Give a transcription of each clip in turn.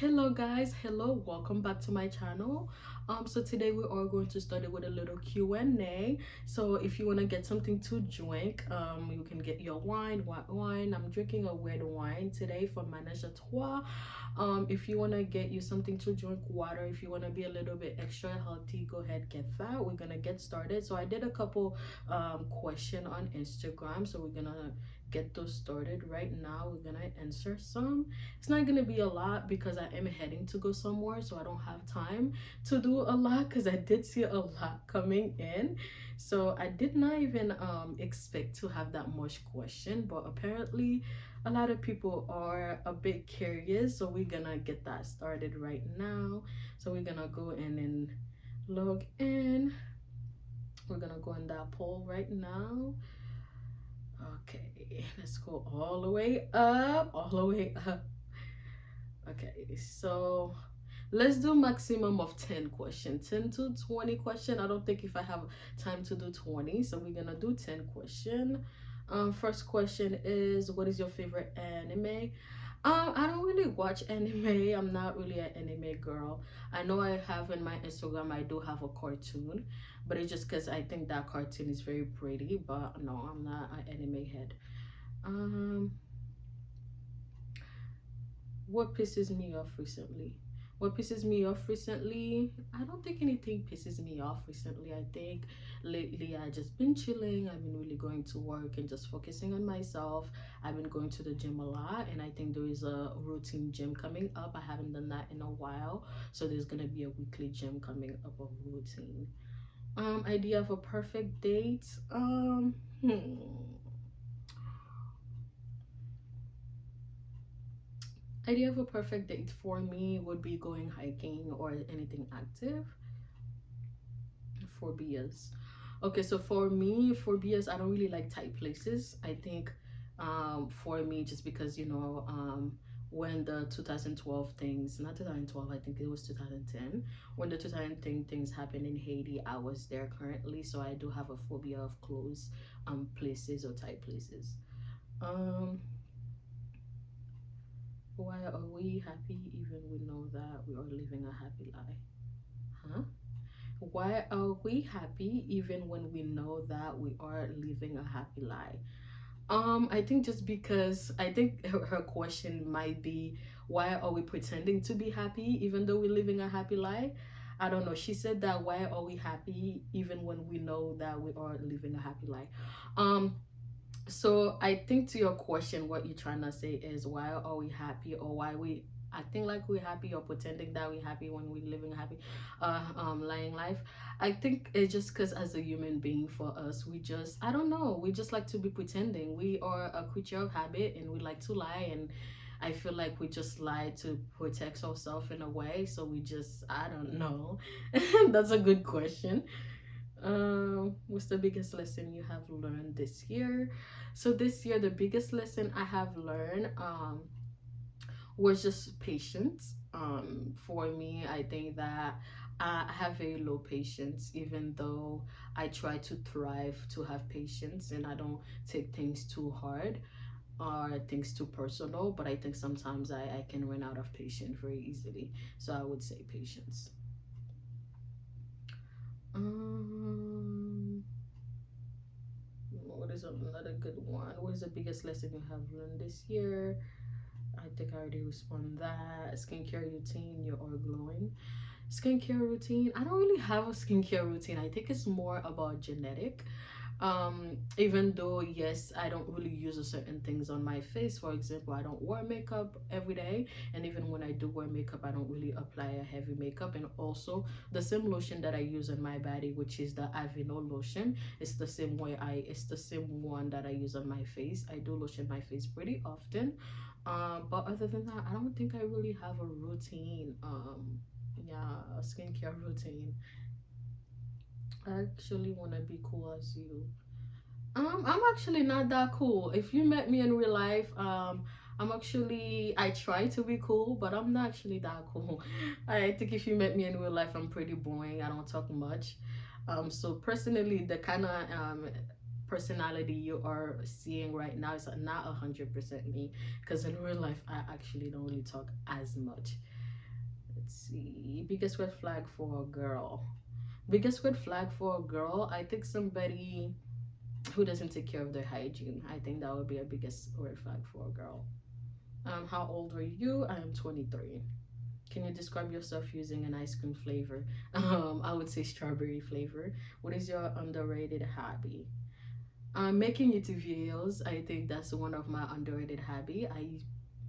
Hello guys, hello, welcome back to my channel. So today we are going to start it with a little Q&A. So if you want to get something to drink, you can get your wine, white wine. I'm drinking a red wine today from Manège à Trois. If you want to get you something to drink, water. If you want to be a little bit extra healthy, go ahead, get that. We're gonna get started. So I did a couple question on Instagram, so we're gonna get those started right now. We're gonna answer some. It's not gonna be a lot because I am heading to go somewhere, so I don't have time to do a lot because I did see a lot coming in. So I did not even expect to have that much question, but apparently a lot of people are a bit curious, so we're gonna get that started right now. So we're gonna go in and log in. We're gonna go in that poll right now. Okay, let's go all the way up, all the way up. Okay, so let's do maximum of 10 questions, 10 to 20 question. I don't think if I have time to do 20, so we're gonna do 10 question. First question is, what is your favorite anime? I don't really watch anime. I'm not really an anime girl. I know I have in my Instagram, I do have a cartoon, but it's just because I think that cartoon is very pretty, but no, I'm not an anime head. um what pisses me off recently? What pisses me off recently? I don't think anything pisses me off recently. I think lately I just been chilling. I've been really going to work and just focusing on myself. I've been going to the gym a lot, and I think there is a routine gym coming up. I haven't done that in a while, so there's gonna be a weekly gym coming up of routine. Idea of a perfect date. Idea of a perfect date for me would be going hiking or anything active. Phobias. Okay, so for me, phobias, I don't really like tight places. I think for me, just because when the 2012 things, not 2012, I think it was 2010, when the 2010 things happened in Haiti, I was there currently, so I do have a phobia of closed places or tight places. um why are we happy even we know that we are living a happy life? Huh? Why are we happy even when we know that we are living a happy life? I think just because I think her question might be, why are we pretending to be happy even though we're living a happy life? I don't know. She said that, why are we happy even when we know that we are living a happy life? Um, so I think to your question, what you're trying to say is, why are we happy, or why we acting like we're happy or pretending that we're happy when we're living a happy lying life. I think it's just because as a human being, for us, we just, I don't know, we just like to be pretending. We are a creature of habit and we like to lie, and I feel like we just lie to protect ourselves in a way. So we just, I don't know. That's a good question. What's the biggest lesson you have learned this year? So this year, the biggest lesson I have learned was just patience. For me, I think that I have very low patience, even though I try to thrive to have patience and I don't take things too hard or things too personal. But I think sometimes I can run out of patience very easily. So I would say patience. Um, what is another good one? What is the biggest lesson you have learned this year? I think I already responded that. Skincare routine, you are glowing. Skincare routine, I don't really have a skincare routine. I think it's more about genetic. Even though, yes, I don't really use a certain things on my face. For example, I don't wear makeup every day, and even when I do wear makeup, I don't really apply a heavy makeup. And also the same lotion that I use on my body, which is the Aveeno lotion, it's the same one that I use on my face. I do lotion my face pretty often. But other than that, I don't think I really have a routine. Yeah, a skincare routine. I actually want to be cool as you. I'm actually not that cool. If you met me in real life, I try to be cool, but I'm not actually that cool. I think if you met me in real life, I'm pretty boring. I don't talk much. So personally, the kind of personality you are seeing right now is not 100% me, because in real life, I actually don't really talk as much. Let's see. Biggest red flag for a girl. Biggest red flag for a girl, I think somebody who doesn't take care of their hygiene. I think that would be a biggest red flag for a girl. How old are you? I am 23. Can you describe yourself using an ice cream flavor? I would say strawberry flavor. What is your underrated hobby? Making YouTube videos. I think that's one of my underrated hobby. I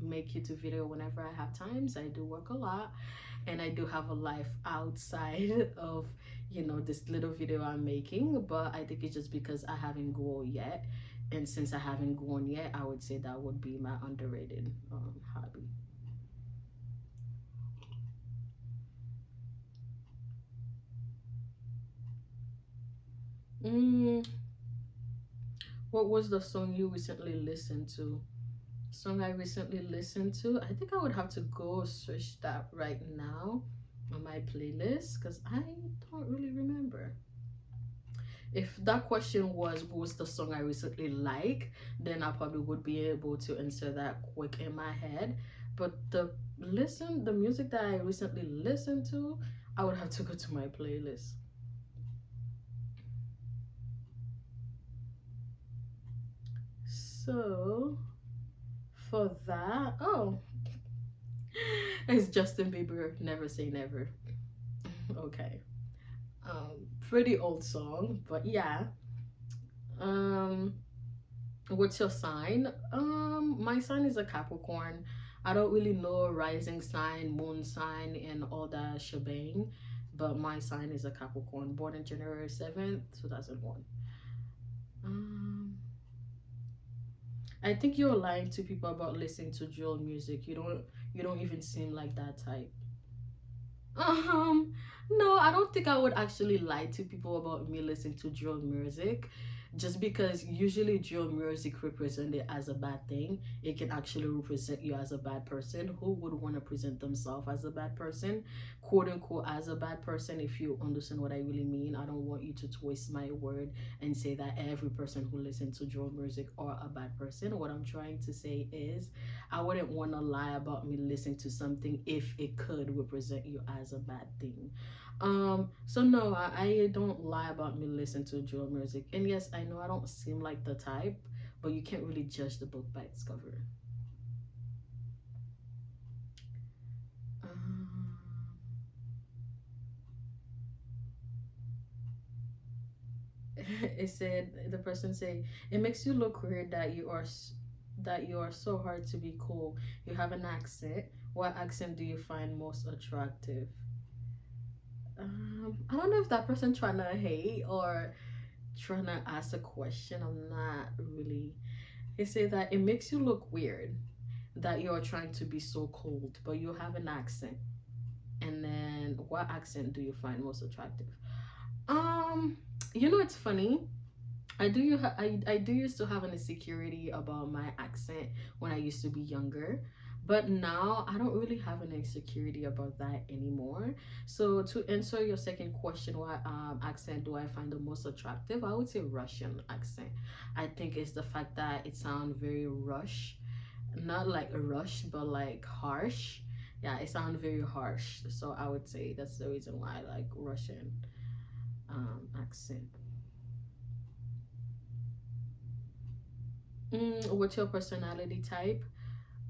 make YouTube video whenever I have times. I do work a lot, and I do have a life outside of this little video I'm making. But I think it's just because I haven't grown yet, and since I haven't grown yet, I would say that would be my underrated hobby. Mm, what was the song you recently listened to? Song I recently listened to. I think I would have to go search that right now on my playlist because I don't really remember. If that question was what was the song I recently like, then I probably would be able to answer that quick in my head. But the music that I recently listened to, I would have to go to my playlist. So for that, oh, it's Justin Bieber. Never say never. Okay. Pretty old song, but yeah. Um, what's your sign? My sign is a Capricorn. I don't really know rising sign, moon sign, and all that shebang, but my sign is a Capricorn, born on January 7th, 2001. Um, I think you're lying to people about listening to drill music. You don't even seem like that type. Um, no, I don't think I would actually lie to people about me listening to drill music. Just because usually drill music represented as a bad thing, it can actually represent you as a bad person. Who would want to present themselves as a bad person, quote unquote, as a bad person? If you understand what I really mean, I don't want you to twist my word and say that every person who listens to drill music are a bad person. What I'm trying to say is I wouldn't want to lie about me listening to something if it could represent you as a bad thing. So no, I don't lie about me listening to drill music. And yes, I know I don't seem like the type, but you can't really judge the book by its cover. Um, it said the person say it makes you look weird that you are so hard to be cool. You have an accent. What accent do you find most attractive? I don't know if that person trying to hate or trying to ask a question. I'm not really. He said that it makes you look weird that you're trying to be so cold, but you have an accent. And then, what accent do you find most attractive? Um, it's funny. I do used to have an insecurity about my accent when I used to be younger, but now I don't really have an insecurity about that anymore. So to answer your second question, what accent do I find the most attractive? I would say Russian accent. I think it's the fact that it sounds very rush, not like a rush, but like harsh. Yeah, it sounds very harsh. So I would say that's the reason why I like Russian accent. What's your personality type?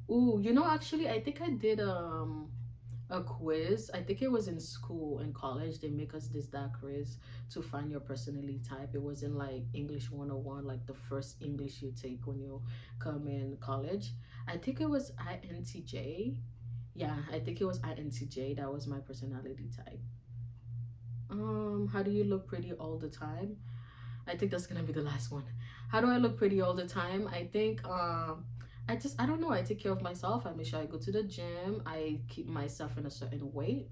Ooh, actually, I think I did a quiz. I think it was in school in college. They make us this that quiz to find your personality type. It was in like English 101, like the first English you take when you come in college. I think it was INTJ. Yeah, I think it was INTJ. That was my personality type. How do you look pretty all the time? I think that's gonna be the last one. How do I look pretty all the time? I think I don't know. I take care of myself. I make sure I go to the gym. I keep myself in a certain weight.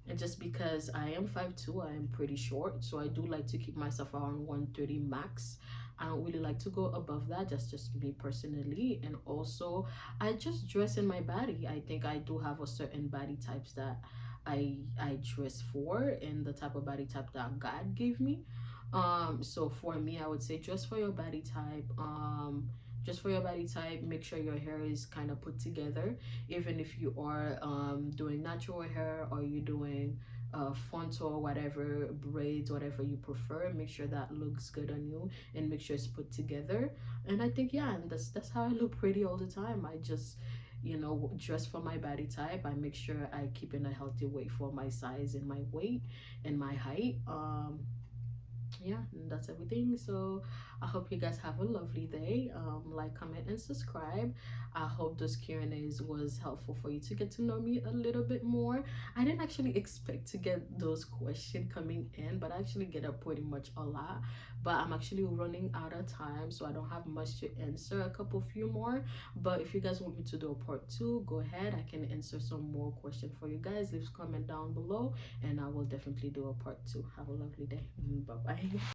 And just because I am 5'2", I am pretty short, so I do like to keep myself around 130 max. I don't really like to go above that. That's just me personally. And also, I just dress in my body. I think I do have a certain body types that I dress for, and the type of body type that God gave me. So for me, I would say dress for your body type. just for your body type, make sure your hair is kind of put together. Even if you are doing natural hair, or you're doing frontal or whatever, braids, whatever you prefer, make sure that looks good on you, and make sure it's put together. And I think, yeah, and that's how I look pretty all the time. I just, dress for my body type. I make sure I keep in a healthy weight for my size and my weight and my height. Yeah, and that's everything. So I hope you guys have a lovely day. Like, comment, and subscribe. I hope those Q&As was helpful for you to get to know me a little bit more. I didn't actually expect to get those questions coming in, but I actually get up pretty much a lot. But I'm actually running out of time, so I don't have much to answer. A couple few more. But if you guys want me to do a part two, go ahead. I can answer some more questions for you guys. Leave comment down below, and I will definitely do a part two. Have a lovely day. Bye bye.